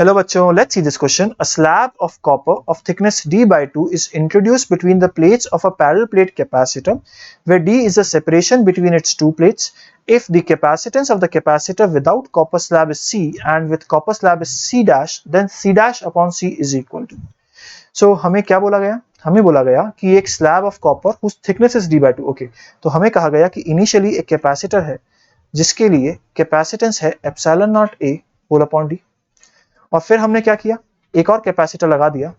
Hello बच्चों, let's see this question. A slab of copper of thickness d/2 is introduced between the plates of a parallel plate capacitor, where d is the separation between its two plates. If the capacitance of the capacitor without copper slab is C and with copper slab is C dash, then C dash upon C is equal to. So हमें क्या बोला गया? हमें बोला गया कि एक slab of copper whose thickness is d/2. Okay, तो हमें कहा गया कि इनिशियली एक कैपेसिटर है जिसके लिए कैपेसिटेंस है एप्सिलॉन नॉट A होल अपॉन D, और फिर हमने क्या किया, एक और कैपेसिटर लगा दिया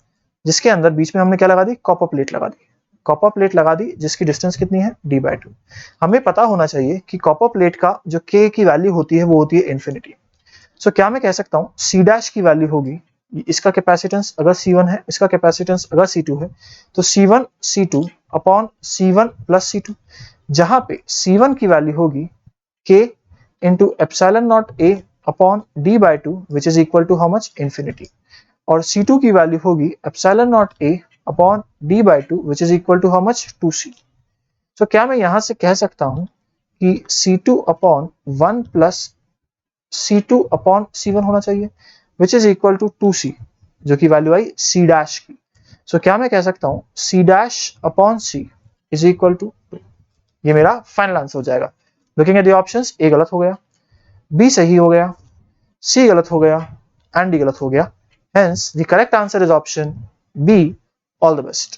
जिसके अंदर बीच में हमने क्या लगा दी, कॉपर प्लेट लगा दी। कॉपर प्लेट लगा दी जिसकी डिस्टेंस कितनी है, d/2। हमें पता होना चाहिए कि कॉपर प्लेट का जो k की वैल्यू होती है वो होती है इन्फिनिटी। सो क्या मैं कह सकता हूँ C डैश की वैल्यू होगी, इसका कैपेसिटेंस अगर C1 है, इसका कैपेसिटेंस अगर C2 है, तो C1 C2 upon C1 plus C2, जहां पे C1 की वैल्यू होगी k into epsilon naught A upon d/2 which is equal to how much, infinity, और C2 की वैल्यू होगी epsilon naught A upon d/2 which is equal to how much, 2c। So क्या मैं यहां से कह सकता हूं कि C2 upon 1 plus C2 upon C1 होना चाहिए विच इज इक्वल टू 2c, जो कि वैल्यू आई C डैश की। सो क्या मैं कह सकता हूं C dash upon C is equal to 2। ये मेरा फाइनल आंसर हो जाएगा। Looking at the options, A गलत हो गया, B सही हो गया, C गलत हो गया एंड D गलत हो गया। Hence the correct answer is option B. All the best.